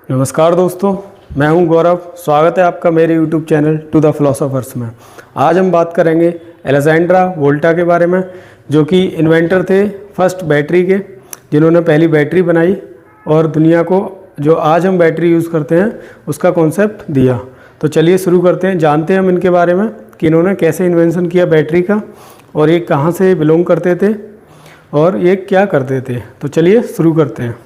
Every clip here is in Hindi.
नमस्कार दोस्तों, मैं हूं गौरव। स्वागत है आपका मेरे YouTube channel to the philosophers में। आज हम बात करेंगे अलेक्जेंड्रा वोल्टा के बारे में, जो कि इन्वेंटर थे फर्स्ट बैटरी के, जिन्होंने पहली बैटरी बनाई और दुनिया को जो आज हम बैटरी यूज़ करते हैं उसका कॉन्सेप्ट दिया। तो चलिए शुरू करते हैं, जानते हैं हम इनके बारे में कि इन्होंने कैसे इन्वेंशन किया बैटरी का और ये कहाँ से बिलोंग करते थे और ये क्या करते थे। तो चलिए शुरू करते हैं।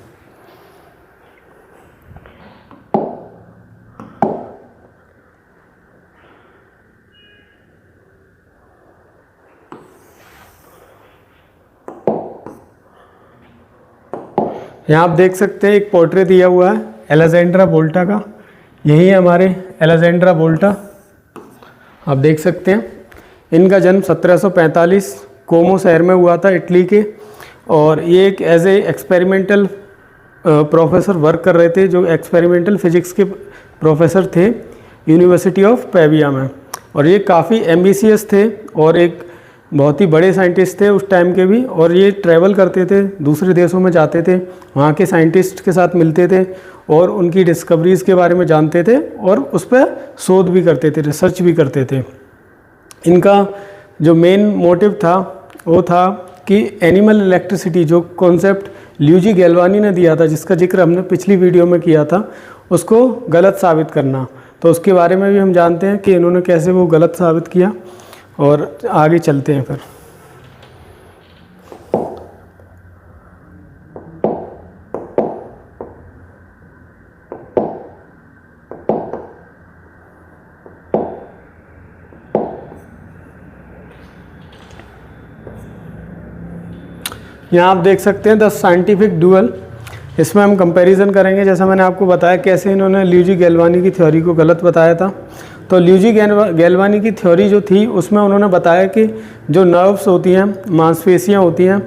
यहाँ आप देख सकते हैं एक पोर्ट्रेट दिया हुआ है अलेक्जेंड्रा वोल्टा का। यही है हमारे अलेक्जेंड्रा वोल्टा, आप देख सकते हैं। इनका जन्म 1745 कोमो शहर में हुआ था, इटली के। और ये एक as a experimental professor work कर रहे थे, जो एक्सपेरिमेंटल फिजिक्स के प्रोफेसर थे यूनिवर्सिटी ऑफ पेविया में। और ये काफ़ी एम्बिशियस थे और एक बहुत ही बड़े साइंटिस्ट थे उस टाइम के भी। और ये ट्रैवल करते थे, दूसरे देशों में जाते थे, वहाँ के साइंटिस्ट के साथ मिलते थे और उनकी डिस्कवरीज़ के बारे में जानते थे और उस पर शोध भी करते थे, रिसर्च भी करते थे। इनका जो मेन मोटिव था वो था कि एनिमल इलेक्ट्रिसिटी, जो कॉन्सेप्ट ल्यूजी गैल्वानी ने दिया था, जिसका जिक्र हमने पिछली वीडियो में किया था, उसको गलत साबित करना। तो उसके बारे में भी हम जानते हैं कि इन्होंने कैसे वो गलत साबित किया। और आगे चलते हैं फिर। यहाँ आप देख सकते हैं द साइंटिफिक डुअल। इसमें हम कंपैरिजन करेंगे, जैसा मैंने आपको बताया कैसे इन्होंने ल्यूजी गैल्वानी की थ्योरी को गलत बताया था। तो ल्यूजी गैल्वानी की थ्योरी जो थी उसमें उन्होंने बताया कि जो नर्व्स होती हैं, मांसपेशियाँ होती हैं,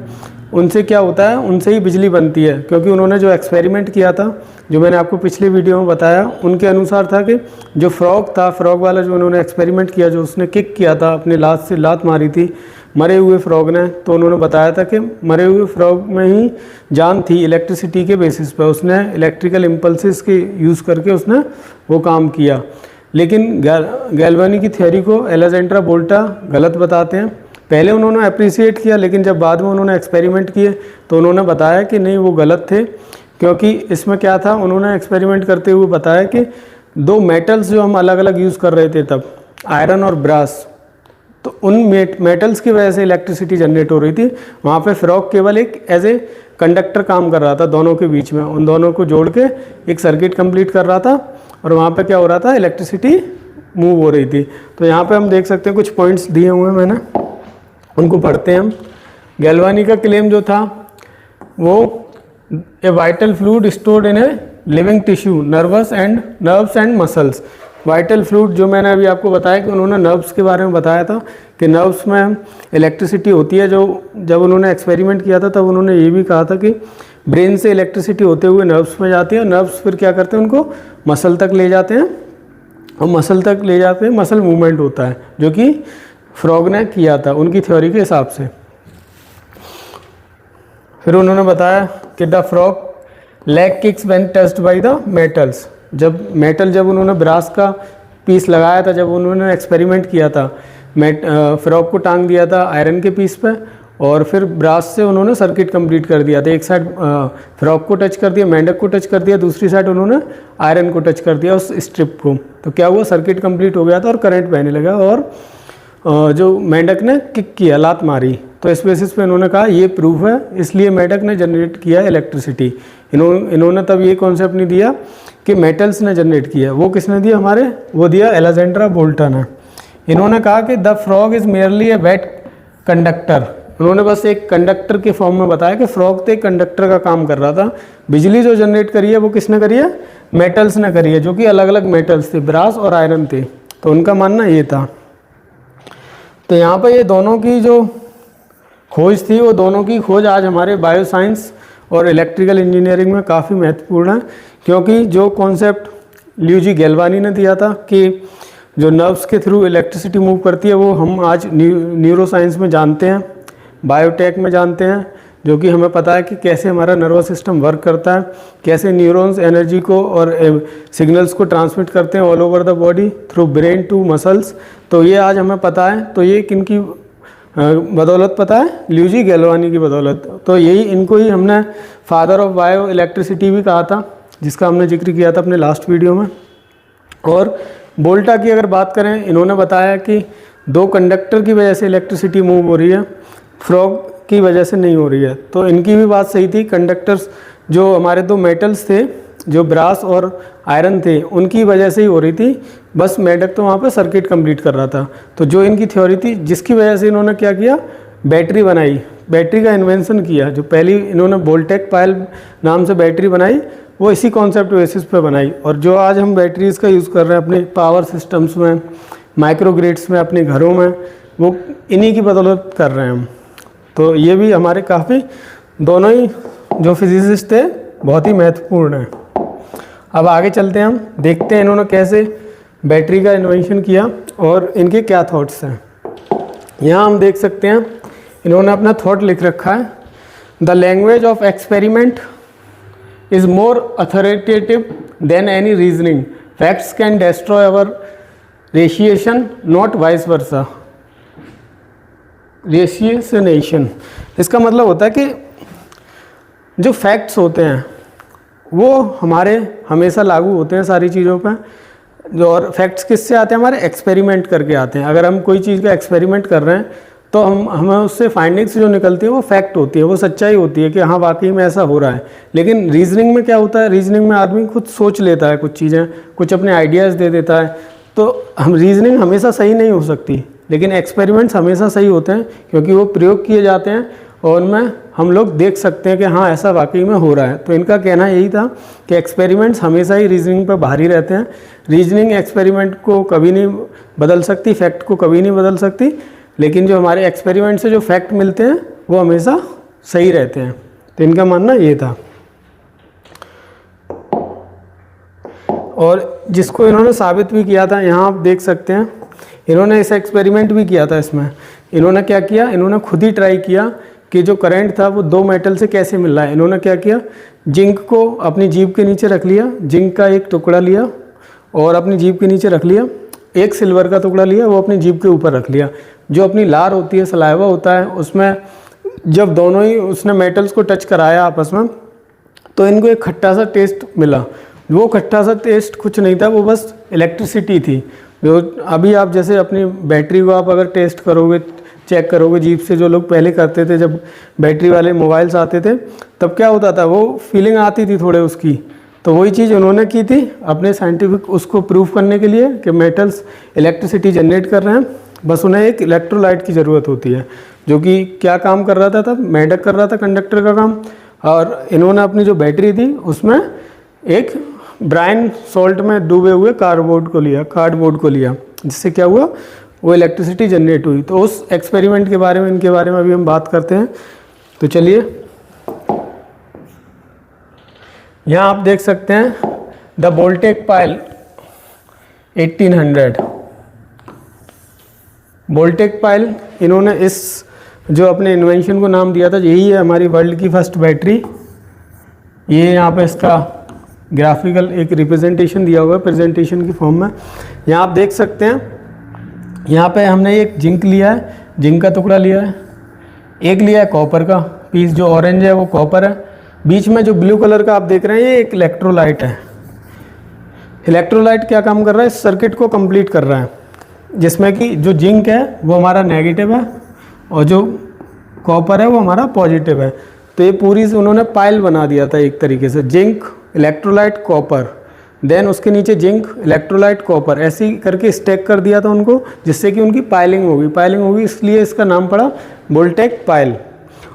उनसे क्या होता है, उनसे ही बिजली बनती है। क्योंकि उन्होंने जो एक्सपेरिमेंट किया था, जो मैंने आपको पिछले वीडियो में बताया, उनके अनुसार था कि जो फ्रॉग था, फ्रॉग वाला जो उन्होंने एक्सपेरिमेंट किया, जो उसने किक किया था, अपने लात से लात मारी थी मरे हुए फ्रॉग ने, तो उन्होंने बताया था कि मरे हुए फ्रॉग में ही जान थी इलेक्ट्रिसिटी के बेसिस पर। उसने इलेक्ट्रिकल इम्पल्सिस के यूज़ करके उसने वो काम किया। लेकिन गैल्वानी की थ्योरी को अलेक्जेंड्रा वोल्टा गलत बताते हैं। पहले उन्होंने अप्रिशिएट किया, लेकिन जब बाद में उन्होंने एक्सपेरिमेंट किए तो उन्होंने बताया कि नहीं, वो गलत थे। क्योंकि इसमें क्या था, उन्होंने एक्सपेरिमेंट करते हुए बताया कि दो मेटल्स जो हम अलग अलग यूज़ कर रहे थे तब, आयरन और ब्रास, तो उन मेटल्स की वजह से इलेक्ट्रिसिटी जनरेट हो रही थी। वहाँ पे फ्रॉग केवल एक एज ए कंडक्टर काम कर रहा था दोनों के बीच में, उन दोनों को जोड़ के एक सर्किट कंप्लीट कर रहा था और वहाँ पे क्या हो रहा था, इलेक्ट्रिसिटी मूव हो रही थी। तो यहाँ पे हम देख सकते हैं कुछ पॉइंट्स दिए हुए हैं मैंने, उनको पढ़ते हैं हम। गैल्वानी का क्लेम जो था वो a vital fluid stored in a living tissue, nerves and muscles. Vital fluid जो मैंने अभी आपको बताया कि उन्होंने नर्व्स के बारे में बताया था कि नर्व्स में इलेक्ट्रिसिटी होती है। जो जब उन्होंने एक्सपेरिमेंट किया था तब उन्होंने ये भी कहा था कि ब्रेन से इलेक्ट्रिसिटी होते हुए नर्व्स में जाती है, नर्व्स फिर क्या करते हैं, उनको मसल तक ले जाते हैं और मसल तक ले जाते हैं मसल मूवमेंट होता है, जो कि फ्रॉग ने किया था उनकी थ्योरी के हिसाब से। फिर उन्होंने बताया कि the frog leg kicks when touched by the metals. जब उन्होंने ब्रास का पीस लगाया था, जब उन्होंने एक्सपेरिमेंट किया था, फ्रॉग को टांग दिया था आयरन के पीस पे और फिर ब्रास से उन्होंने सर्किट कंप्लीट कर दिया था। एक साइड फ्रॉग को टच कर दिया, मेंढक को टच कर दिया, दूसरी साइड उन्होंने आयरन को टच कर दिया उस स्ट्रिप को। तो क्या हुआ, सर्किट कंप्लीट हो गया था और करंट बहने लगा और जो मेंढक ने किक किया, लात मारी। तो इस बेसिस पे इन्होंने कहा ये प्रूफ है, इसलिए मेंढक ने जनरेट किया इलेक्ट्रिसिटी। इन्होंने तब ये कॉन्सेप्ट नहीं दिया कि मेटल्स ने जनरेट किया, वो किसने दिया, वो दिया अलेक्जेंड्रा वोल्टा ने। इन्होंने कहा कि the frog is merely a wet conductor. उन्होंने बस एक कंडक्टर के फॉर्म में बताया कि फ्रॉग तो एक कंडक्टर का काम कर रहा था। बिजली जो जनरेट करी है वो किसने करी है, मेटल्स ने करी है, जो कि अलग अलग मेटल्स थे, ब्रास और आयरन थे। तो उनका मानना ये था। तो यहाँ पर ये दोनों की जो खोज थी, वो दोनों की खोज आज हमारे बायोसाइंस और इलेक्ट्रिकल इंजीनियरिंग में काफ़ी महत्वपूर्ण है। क्योंकि जो कॉन्सेप्ट ल्यूजी गैल्वानी ने दिया था कि जो नर्व्स के थ्रू इलेक्ट्रिसिटी मूव करती है, वो हम आज न्यूरो साइंस में जानते हैं, बायोटेक में जानते हैं, जो कि हमें पता है कि कैसे हमारा नर्वस सिस्टम वर्क करता है, कैसे न्यूरॉन्स एनर्जी को और सिग्नल्स को ट्रांसमिट करते हैं all over the body through brain to muscles. तो ये आज हमें पता है। तो ये किनकी बदौलत पता है? ल्यूजी गैल्वानी की बदौलत। तो यही इनको ही हमने फादर ऑफ बायो इलेक्ट्रिसिटी भी कहा था, जिसका हमने जिक्र किया था अपने लास्ट वीडियो में। और वोल्टा की अगर बात करें, इन्होंने बताया कि 2 कंडक्टर की वजह से इलेक्ट्रिसिटी मूव हो रही है, फ्रॉग की वजह से नहीं हो रही है। तो इनकी भी बात सही थी। कंडक्टर्स जो हमारे 2 मेटल्स थे, जो ब्रास और आयरन थे, उनकी वजह से ही हो रही थी। बस मेडक तो वहाँ पे सर्किट कंप्लीट कर रहा था। तो जो इनकी थ्योरी थी, जिसकी वजह से इन्होंने क्या किया, बैटरी बनाई, बैटरी का इन्वेंशन किया। जो पहली इन्होंने वोल्टेक पायल नाम से बैटरी बनाई, वो इसी कॉन्सेप्ट बेसिस पे बनाई। और जो आज हम बैटरीज़ का यूज़ कर रहे हैं अपने पावर सिस्टम्स में, माइक्रोग्रिड्स में, अपने घरों में, वो इन्हीं की बदौलत कर रहे हैं हम। तो ये भी हमारे काफ़ी दोनों ही जो फिजिसिस्ट थे बहुत ही महत्वपूर्ण है। अब आगे चलते हैं, हम देखते हैं इन्होंने कैसे बैटरी का इन्वेंशन किया और इनके क्या थॉट्स हैं। यहाँ हम देख सकते हैं इन्होंने अपना थॉट लिख रखा है, the language of experiment is more authoritative than any reasoning. Facts can destroy our ratiocination, not vice versa. Ratiocination इसका मतलब होता है कि जो फैक्ट्स होते हैं वो हमारे हमेशा लागू होते हैं सारी चीज़ों पर। जो और फैक्ट्स किससे आते हैं? हमारे एक्सपेरिमेंट करके आते हैं। अगर हम कोई चीज़ का एक्सपेरिमेंट कर रहे हैं तो हमें उससे फाइंडिंग्स जो निकलती है वो फैक्ट होती है, वो सच्चाई होती है कि हाँ वाकई में ऐसा हो रहा है। लेकिन रीजनिंग में क्या होता है? रीजनिंग में आदमी खुद सोच लेता है कुछ चीज़ें, कुछ अपने आइडियाज़ दे देता है। तो हम रीजनिंग हमेशा सही नहीं हो सकती, लेकिन एक्सपेरिमेंट्स हमेशा सही होते हैं क्योंकि वो प्रयोग किए जाते हैं और उनमें हम लोग देख सकते हैं कि हाँ ऐसा वाकई में हो रहा है। तो इनका कहना यही था कि एक्सपेरिमेंट्स हमेशा ही रीजनिंग पर भारी रहते हैं। रीजनिंग एक्सपेरिमेंट को कभी नहीं बदल सकती, फैक्ट को कभी नहीं बदल सकती, लेकिन जो हमारे एक्सपेरिमेंट से जो फैक्ट मिलते हैं वो हमेशा सही रहते हैं। तो इनका मानना ये था। और जिसको इन्होंने साबित भी किया था, यहाँ आप देख सकते हैं इन्होंने इस एक्सपेरिमेंट भी किया था। इसमें इन्होंने क्या किया, इन्होंने खुद ही ट्राई किया कि जो करंट था वो 2 मेटल से कैसे मिल रहा है। इन्होंने क्या किया, जिंक को अपनी जीभ के नीचे रख लिया, जिंक का एक टुकड़ा लिया और अपनी जीभ के नीचे रख लिया, एक सिल्वर का टुकड़ा लिया, वो अपनी जीभ के ऊपर रख लिया। जो अपनी लार होती है, सलाइवा होता है, उसमें जब दोनों ही उसने मेटल्स को टच कराया आपस में, तो इनको एक खट्टा सा टेस्ट मिला। वो खट्टा सा टेस्ट कुछ नहीं था, वो बस इलेक्ट्रिसिटी थी। जो अभी आप जैसे अपनी बैटरी को आप अगर टेस्ट करोगे, चेक करोगे जीभ से, जो लोग पहले करते थे जब बैटरी वाले मोबाइल्स आते थे, तब क्या होता था, वो फीलिंग आती थी थोड़े उसकी। तो वही चीज़ उन्होंने की थी अपने साइंटिफिक उसको प्रूव करने के लिए कि मेटल्स इलेक्ट्रिसिटी जनरेट कर रहे हैं। बस उन्हें एक इलेक्ट्रोलाइट की ज़रूरत होती है, जो कि क्या काम कर रहा था तब? मेडक कर रहा था कंडक्टर का काम। और इन्होंने अपनी जो बैटरी थी उसमें एक ब्राइन सॉल्ट में डूबे हुए कार्डबोर्ड को लिया, जिससे क्या हुआ, वो इलेक्ट्रिसिटी जनरेट हुई। तो उस एक्सपेरिमेंट के बारे में, इनके बारे में अभी हम बात करते हैं। तो चलिए, यहाँ आप देख सकते हैं द वोल्टेक पायल 1800। वोल्टेक पायल इन्होंने इस जो अपने इन्वेंशन को नाम दिया था, यही है हमारी वर्ल्ड की फर्स्ट बैटरी। ये यहाँ पे इसका ग्राफिकल एक रिप्रेजेंटेशन दिया हुआ है प्रेजेंटेशन की फॉर्म में। यहाँ आप देख सकते हैं, यहाँ पे हमने एक जिंक लिया है, जिंक का टुकड़ा लिया है, एक लिया है कॉपर का पीस, जो ऑरेंज है वो कॉपर है, बीच में जो ब्लू कलर का आप देख रहे हैं ये एक इलेक्ट्रोलाइट है। इलेक्ट्रोलाइट क्या काम कर रहा है? इस सर्किट को कंप्लीट कर रहा है, जिसमें कि जो जिंक है वो हमारा नेगेटिव है और जो कॉपर है वो हमारा पॉजिटिव है। तो ये पूरी से उन्होंने पाइल बना दिया था एक तरीके से, जिंक इलेक्ट्रोलाइट कॉपर, देन उसके नीचे जिंक इलेक्ट्रोलाइट कॉपर, ऐसे ही करके स्टैक कर दिया था उनको, जिससे कि उनकी पाइलिंग होगी इसलिए इसका नाम पड़ा वोल्टेक पाइल।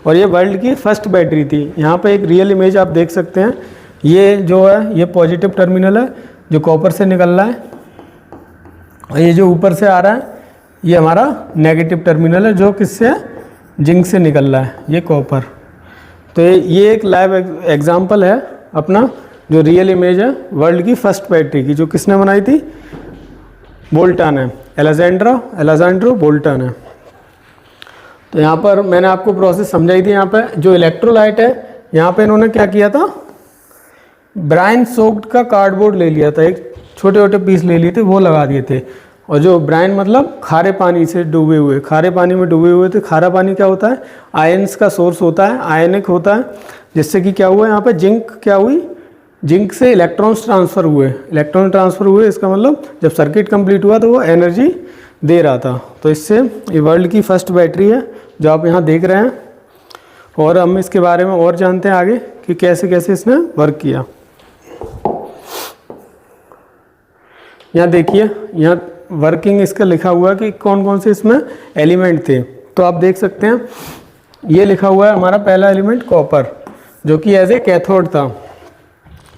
और ये वर्ल्ड की फर्स्ट बैटरी थी। यहाँ पे एक रियल इमेज आप देख सकते हैं, ये जो है ये पॉजिटिव टर्मिनल है जो कॉपर से निकल रहा है, और ये जो ऊपर से आ रहा है ये हमारा नेगेटिव टर्मिनल है जो किससे है? जिंक से निकल रहा है, ये कॉपर। तो ये एक लाइव एग्जाम्पल है अपना, जो रियल इमेज है वर्ल्ड की फर्स्ट बैटरी की, जो किसने बनाई थी? बोल्टा ने, एलेजेंड्रो बोल्टा ने। तो यहाँ पर मैंने आपको प्रोसेस समझाई थी। यहाँ पे जो इलेक्ट्रोलाइट है, यहाँ पे इन्होंने क्या किया था, ब्राइन सोक्ड का कार्डबोर्ड ले लिया था, एक छोटे छोटे पीस ले लिए थे, वो लगा दिए थे। और जो ब्राइन मतलब खारे पानी से डूबे हुए, खारे पानी में डूबे हुए थे। खारा पानी क्या होता है, आयंस का सोर्स होता है, आयनिक होता है, जिससे कि क्या हुआ यहाँ पे जिंक क्या हुई, जिंक से इलेक्ट्रॉन्स ट्रांसफ़र हुए, इलेक्ट्रॉन ट्रांसफ़र हुए। इसका मतलब जब सर्किट कंप्लीट हुआ तो वो एनर्जी दे रहा था। तो इससे ये वर्ल्ड की फर्स्ट बैटरी है जो आप यहाँ देख रहे हैं। और हम इसके बारे में और जानते हैं आगे कि कैसे कैसे इसने वर्क किया। यहाँ देखिए, यहाँ वर्किंग इसका लिखा हुआ है कि कौन कौन से इसमें एलिमेंट थे। तो आप देख सकते हैं ये लिखा हुआ है हमारा पहला एलिमेंट कॉपर, जो कि एज ए कैथोड था।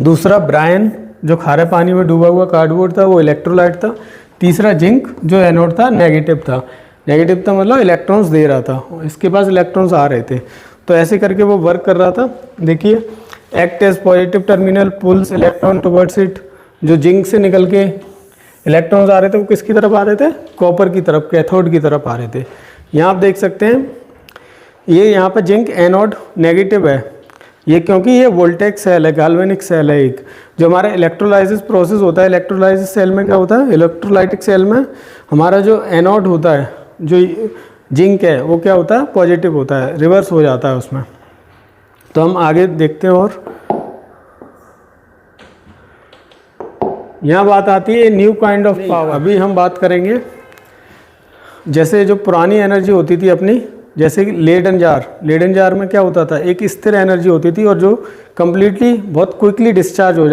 दूसरा ब्रायन, जो खारे पानी में डूबा हुआ कार्डबोर्ड था, वो इलेक्ट्रोलाइट था। तीसरा जिंक, जो एनोड था, नेगेटिव था। नेगेटिव था मतलब इलेक्ट्रॉन्स दे रहा था, इसके पास इलेक्ट्रॉन्स आ रहे थे। तो ऐसे करके वो वर्क कर रहा था। देखिए, act as positive terminal, pulls electron towards it. जो जिंक से निकल के इलेक्ट्रॉन्स आ रहे थे वो किसकी तरफ आ रहे थे, कॉपर की तरफ, कैथोड की तरफ आ रहे थे। यहाँ आप देख सकते हैं ये यहाँ पर जिंक एनोड नेगेटिव है, ये क्योंकि ये वोल्टेक सेल है, गैल्वेनिक सेल है एक। जो हमारा इलेक्ट्रोलाइसिस प्रोसेस होता है, इलेक्ट्रोलाइसिस सेल में क्या होता है, इलेक्ट्रोलाइटिक सेल में हमारा जो एनोड होता है, जो जिंक है, वो क्या होता है, पॉजिटिव होता है, रिवर्स हो जाता है उसमें। तो हम आगे देखते हैं। और यहाँ बात आती है न्यू काइंड ऑफ पावर। अभी हम बात करेंगे जैसे जो पुरानी एनर्जी होती थी अपनी, जैसे कि लेडन जार में क्या होता था, एक स्थिर एनर्जी होती थी और जो कम्प्लीटली बहुत क्विकली डिस्चार्ज हो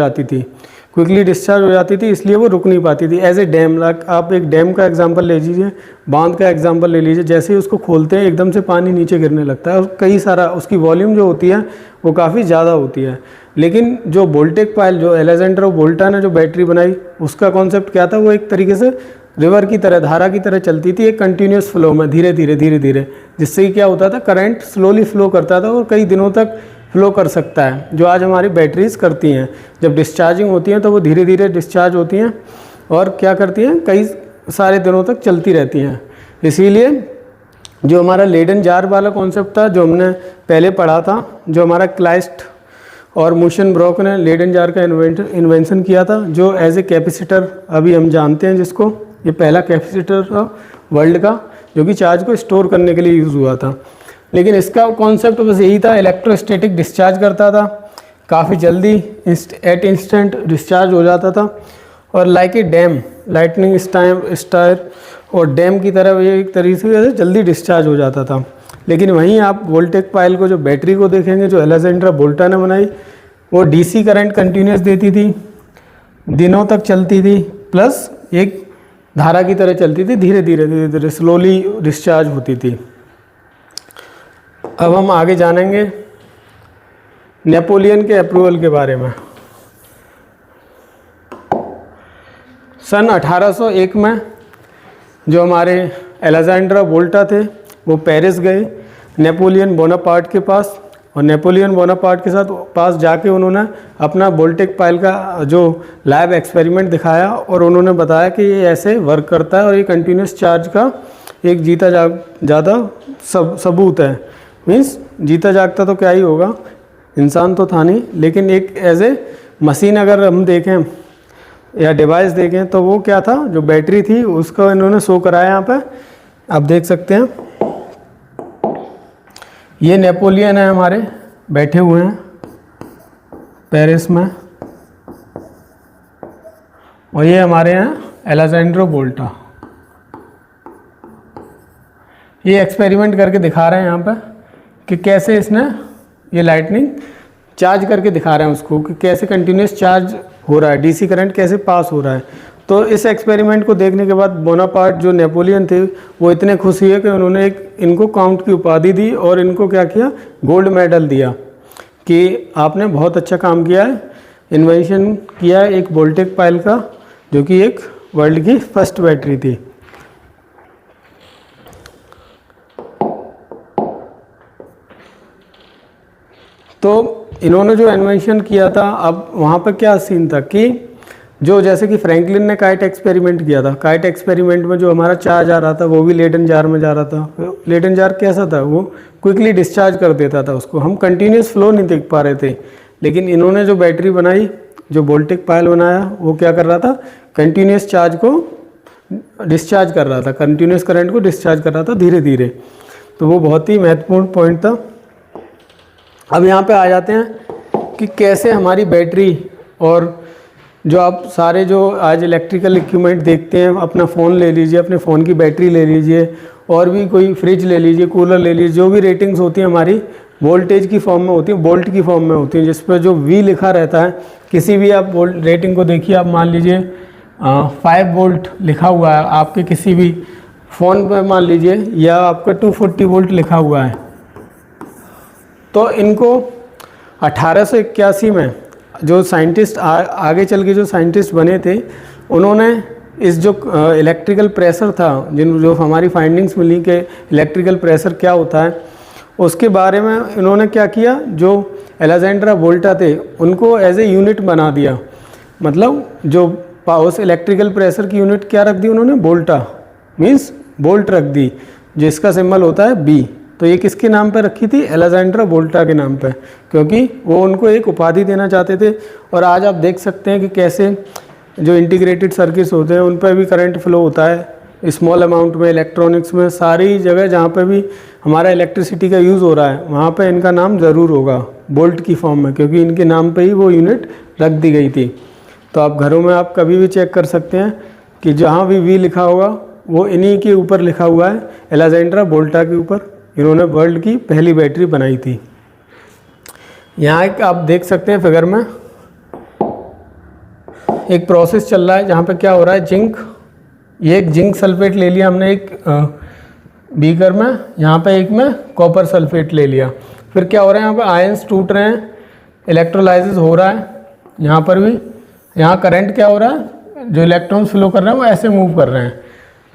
जाती थी, इसलिए वो रुक नहीं पाती थी। एज ए डैम, आप एक डैम का एग्जांपल ले लीजिए, बांध का एग्जांपल ले लीजिए। जैसे ही उसको खोलते हैं एकदम से पानी नीचे गिरने लगता है और कई सारा उसकी वॉल्यूम जो होती है वो काफ़ी ज़्यादा होती है। लेकिन जो वोल्टेक पाइल, जो अलेक्जेंड्रो वोल्टा ने जो बैटरी बनाई, उसका कॉन्सेप्ट क्या था, वो एक तरीके से रिवर की तरह, धारा की तरह चलती थी, एक कंटिन्यूस फ्लो में, धीरे धीरे, जिससे कि क्या होता था, करंट स्लोली फ्लो करता था और कई दिनों तक फ्लो कर सकता है, जो आज हमारी बैटरीज करती हैं। जब डिस्चार्जिंग होती हैं तो वो धीरे धीरे डिस्चार्ज होती हैं और क्या करती हैं, कई सारे दिनों तक चलती रहती हैं। इसीलिए जो हमारा लेडन जार वाला कॉन्सेप्ट था, जो हमने पहले पढ़ा था, जो हमारा क्लाइस्ट और मोशन ब्रॉक ने लेडन जार का इन्वेंशन किया था, जो एज ए कैपेसिटर अभी हम जानते हैं, जिसको ये पहला कैपेसिटर था वर्ल्ड का, जो कि चार्ज को स्टोर करने के लिए यूज़ हुआ था। लेकिन इसका कॉन्सेप्ट बस यही था, इलेक्ट्रोस्टैटिक डिस्चार्ज करता था, काफ़ी जल्दी एट इंस्टेंट डिस्चार्ज हो जाता था। और like a dam, lightning star और डैम की तरह ये एक तरीके से जल्दी डिस्चार्ज हो जाता था। लेकिन वहीं आप वोल्टेक पाइल को, जो बैटरी को देखेंगे, जो अलेक्जेंड्रो वोल्टा ने बनाई, वो डीसी करंट कंटिन्यूस देती थी, दिनों तक चलती थी, प्लस एक धारा की तरह चलती थी, धीरे धीरे स्लोली डिस्चार्ज होती थी। अब हम आगे जानेंगे नेपोलियन के अप्रूवल के बारे में। सन 1801 में जो हमारे अलेक्जेंड्रो वोल्टा थे, वो पेरिस गए नेपोलियन बोनापार्ट के पास, और नेपोलियन बोनापार्ट के साथ पास जाके उन्होंने अपना वोल्टेक पाइल का जो लैब एक्सपेरिमेंट दिखाया और उन्होंने बताया कि ये ऐसे वर्क करता है और ये कंटिन्यूस चार्ज का एक जीता जागता सबूत है। मीन्स जीता जागता तो क्या ही होगा, इंसान तो था नहीं, लेकिन एक एज ए मशीन अगर हम देखें या डिवाइस देखें तो वो क्या था, जो बैटरी थी उसको इन्होंने शो कराया। यहाँ पे आप देख सकते हैं, ये नेपोलियन है हमारे, बैठे हुए हैं पेरिस में, और ये हमारे यहाँ अलेक्जेंड्रो वोल्टा। ये एक्सपेरिमेंट करके दिखा रहे हैं यहाँ पे कि कैसे इसने ये लाइटनिंग चार्ज करके दिखा रहे हैं उसको, कि कैसे कंटिन्यूस चार्ज हो रहा है, डीसी करंट कैसे पास हो रहा है। तो इस एक्सपेरिमेंट को देखने के बाद बोनापार्ट, जो नेपोलियन थे, वो इतने खुश हुए कि उन्होंने इनको काउंट की उपाधि दी और इनको क्या किया, गोल्ड मेडल दिया कि आपने बहुत अच्छा काम किया है, इन्वेंशन किया है एक वोल्टेक पाइल का, जो कि एक वर्ल्ड की फर्स्ट बैटरी थी। तो इन्होंने जो इन्वेंशन किया था, अब वहाँ पर क्या सीन था कि जो जैसे कि फ्रैंकलिन ने काइट एक्सपेरिमेंट किया था, काइट एक्सपेरिमेंट में जो हमारा चार्ज आ रहा था वो भी लेडन जार में जा रहा था। लेडन जार कैसा था, वो क्विकली डिस्चार्ज कर देता था उसको, हम कंटिन्यूस फ्लो नहीं देख पा रहे थे। लेकिन इन्होंने जो बैटरी बनाई, जो वोल्टिक पायल बनाया, वो क्या कर रहा था, कंटिन्यूस चार्ज को डिस्चार्ज कर रहा था, कंटिन्यूस करंट को डिस्चार्ज कर रहा था धीरे धीरे। तो वो बहुत ही महत्वपूर्ण पॉइंट था। अब यहाँ पे आ जाते हैं कि कैसे हमारी बैटरी, और जो आप सारे जो आज इलेक्ट्रिकल इक्विपमेंट देखते हैं, अपना फ़ोन ले लीजिए, अपने फ़ोन की बैटरी ले लीजिए, और भी कोई फ्रिज ले लीजिए, कूलर ले लीजिए, जो भी रेटिंग्स होती हैं हमारी वोल्टेज की फॉर्म में होती है, वोल्ट की फॉर्म में होती है, जिस पर जो वी लिखा रहता है। किसी भी आप वोल्ट रेटिंग को देखिए, आप मान लीजिए 5 वोल्ट लिखा हुआ है आपके किसी भी फ़ोन पर, मान लीजिए, या आपका 240 वोल्ट लिखा हुआ है। तो इनको 1881 में जो साइंटिस्ट आगे चल के जो साइंटिस्ट बने थे, उन्होंने इस जो इलेक्ट्रिकल प्रेशर था, जो हमारी फाइंडिंग्स मिली कि इलेक्ट्रिकल प्रेशर क्या होता है, उसके बारे में इन्होंने क्या किया, जो अलेक्जेंड्रा वोल्टा थे उनको एज ए यूनिट बना दिया। मतलब जो उस इलेक्ट्रिकल प्रेशर की यूनिट क्या रख दी उन्होंने, वोल्टा, मीन्स वोल्ट रख दी, जिसका सिंबल होता है बी। तो ये किसके नाम पर रखी थी, अलेक्जेंड्रा वोल्टा के नाम पर, क्योंकि वो उनको एक उपाधि देना चाहते थे। और आज आप देख सकते हैं कि कैसे जो इंटीग्रेटेड सर्किट्स होते हैं उन पर भी करंट फ्लो होता है स्मॉल अमाउंट में, इलेक्ट्रॉनिक्स में, सारी जगह जहाँ पे भी हमारा इलेक्ट्रिसिटी का यूज़ हो रहा है वहाँ पे इनका नाम ज़रूर होगा वोल्ट की फॉर्म में, क्योंकि इनके नाम पे ही वो यूनिट रख दी गई थी। तो आप घरों में आप कभी भी चेक कर सकते हैं कि जहाँ भी वी लिखा होगा वो इन्हीं के ऊपर लिखा हुआ है, अलेक्जेंड्रा वोल्टा के ऊपर इन्होंने वर्ल्ड की पहली बैटरी बनाई थी। यहाँ एक आप देख सकते हैं फिगर में एक प्रोसेस चल रहा है जहाँ पे क्या हो रहा है, जिंक, ये एक जिंक सल्फेट ले लिया हमने एक बीकर में, यहाँ पे एक में कॉपर सल्फेट ले लिया। फिर क्या हो रहा है, यहाँ पे आयंस टूट रहे हैं, इलेक्ट्रोलाइसिस हो रहा है, यहाँ पर भी, यहाँ करंट क्या हो रहा है, जो इलेक्ट्रॉन्स फ्लो कर रहे हैं वो ऐसे मूव कर रहे हैं,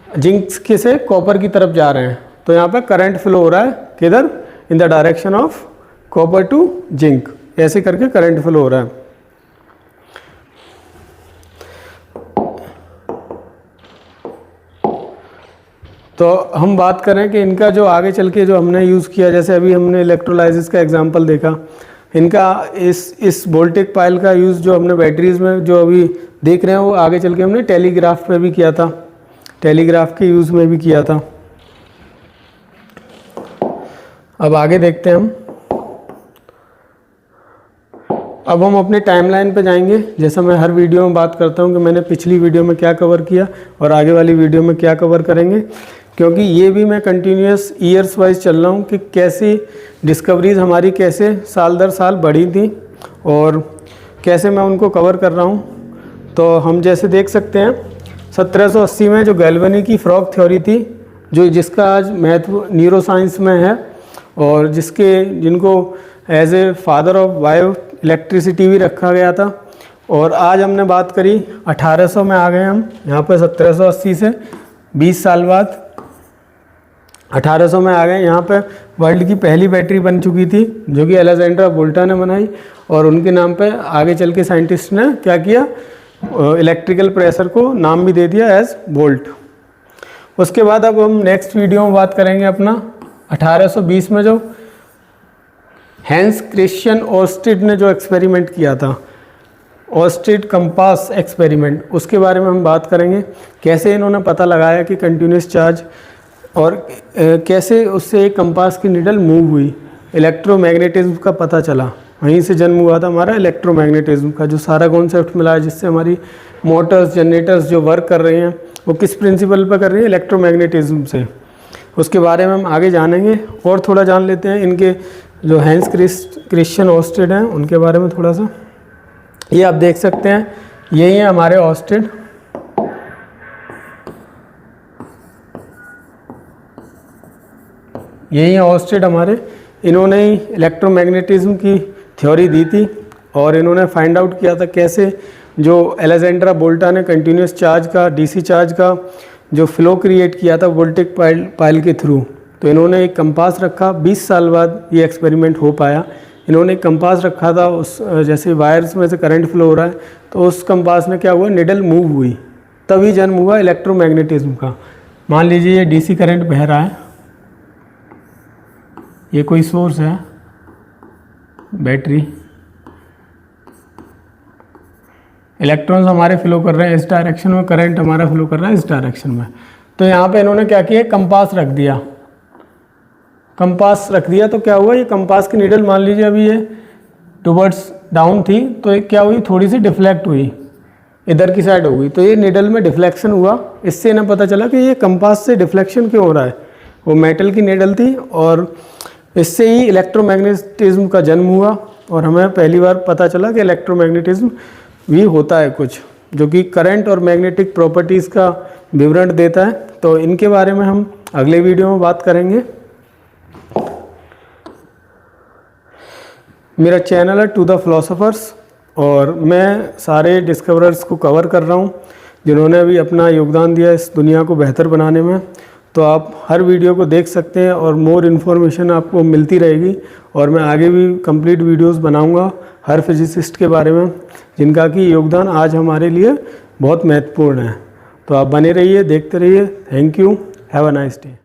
जिंक के से कॉपर की तरफ जा रहे हैं। तो यहाँ पे करंट फ्लो हो रहा है किधर, in the direction of copper two zinc, ऐसे करके करंट फ्लो हो रहा है। तो हम बात करें कि इनका जो आगे चल के जो हमने यूज़ किया, जैसे अभी हमने इलेक्ट्रोलाइसिस का एग्जांपल देखा, इनका इस वोल्टिक पाइल का यूज़ जो हमने बैटरीज में जो अभी देख रहे हैं वो आगे चल के हमने टेलीग्राफ में भी किया था, टेलीग्राफ के यूज़ में भी किया था। अब आगे देखते हैं हम। अब हम अपने टाइमलाइन पे जाएंगे। जैसा मैं हर वीडियो में बात करता हूँ कि मैंने पिछली वीडियो में क्या कवर किया और आगे वाली वीडियो में क्या कवर करेंगे, क्योंकि ये भी मैं कंटिन्यूस ईयर्स वाइज चल रहा हूँ कि कैसी डिस्कवरीज हमारी कैसे साल दर साल बढ़ी थी और कैसे मैं उनको कवर कर रहा हूँ। तो हम जैसे देख सकते हैं 1780 में जो गैल्वेनी की फ्रॉग थ्योरी थी, जो जिसका आज महत्व न्यूरो साइंस में है और जिनको as a father of bio electricity भी रखा गया था। और आज हमने बात करी 1800 में आ गए हम यहाँ पर, 1780 से 20 साल बाद 1800 में आ गए। यहाँ पे वर्ल्ड की पहली बैटरी बन चुकी थी जो कि अलेक्जेंड्रा वोल्टा ने बनाई और उनके नाम पे आगे चल के साइंटिस्ट ने क्या किया, इलेक्ट्रिकल प्रेशर को नाम भी दे दिया एज वोल्ट। उसके बाद अब हम नेक्स्ट वीडियो में बात करेंगे अपना 1820 में जो हैंस क्रिश्चियन ओर्स्टेड ने जो एक्सपेरिमेंट किया था, ओर्स्टेड कंपास एक्सपेरिमेंट, उसके बारे में हम बात करेंगे। कैसे इन्होंने पता लगाया कि कंटिन्यूस चार्ज और कैसे उससे एक कंपास की निडल मूव हुई, इलेक्ट्रोमैग्नेटिज्म का पता चला। वहीं से जन्म हुआ था हमारा इलेक्ट्रोमैग्नेटिज्म का, जो सारा कॉन्सेप्ट मिला है जिससे हमारी मोटर्स जनरेटर्स जो वर्क कर रहे हैं वो किस प्रिंसिपल पर कर रही है, इलेक्ट्रोमैग्नेटिज्म से। उसके बारे में हम आगे जानेंगे और थोड़ा जान लेते हैं इनके जो हैंस क्रिश्चियन ओर्स्टेड हैं उनके बारे में थोड़ा सा। ये आप देख सकते हैं, यही है हमारे ओर्स्टेड। यही है ओर्स्टेड हमारे। इन्होंने ही इलेक्ट्रोमैग्नेटिज्म की थ्योरी दी थी और इन्होंने फाइंड आउट किया था कैसे जो अलेक्जेंड्रा वोल्टा ने कंटिन्यूस चार्ज का, डीसी चार्ज का जो फ्लो क्रिएट किया था वोल्टिक पाइल के थ्रू। तो इन्होंने एक कंपास रखा, 20 साल बाद ये एक्सपेरिमेंट हो पाया इन्होंने एक कंपास रखा था, उस जैसे वायर्स में से करंट फ्लो हो रहा है तो उस कंपास में क्या हुआ, निडल मूव हुई, तभी जन्म हुआ इलेक्ट्रोमैग्नेटिज्म का। मान लीजिए ये डीसी करंट बह रहा है, ये कोई सोर्स है, बैटरी, इलेक्ट्रॉन्स हमारे फ्लो कर रहे हैं इस डायरेक्शन में, करंट हमारा फ्लो कर रहा है इस डायरेक्शन में। तो यहाँ पे इन्होंने क्या किया, कंपास रख दिया, कंपास रख दिया तो क्या हुआ, ये कंपास की नीडल मान लीजिए अभी ये टुवर्ड्स डाउन थी तो क्या हुई, थोड़ी सी डिफ्लेक्ट हुई, इधर की साइड हो गई, तो ये नीडल में डिफ्लेक्शन हुआ। इससे इन्हें पता चला कि ये कंपास से डिफ्लेक्शन क्यों हो रहा है, वो मेटल की नीडल थी और इससे ही इलेक्ट्रोमैग्नेटिज्म का जन्म हुआ। और हमें पहली बार पता चला कि इलेक्ट्रोमैग्नेटिज्म भी होता है कुछ, जो कि करंट और मैग्नेटिक प्रॉपर्टीज़ का विवरण देता है। तो इनके बारे में हम अगले वीडियो में बात करेंगे। मेरा चैनल है टू द फिलोसोफर्स और मैं सारे डिस्कवरर्स को कवर कर रहा हूँ जिन्होंने अभी अपना योगदान दिया इस दुनिया को बेहतर बनाने में। तो आप हर वीडियो को देख सकते हैं और मोर इन्फॉर्मेशन आपको मिलती रहेगी। और मैं आगे भी कंप्लीट वीडियोस बनाऊंगा हर फिजिसिस्ट के बारे में जिनका कि योगदान आज हमारे लिए बहुत महत्वपूर्ण है। तो आप बने रहिए, देखते रहिए। Thank you, have a nice day.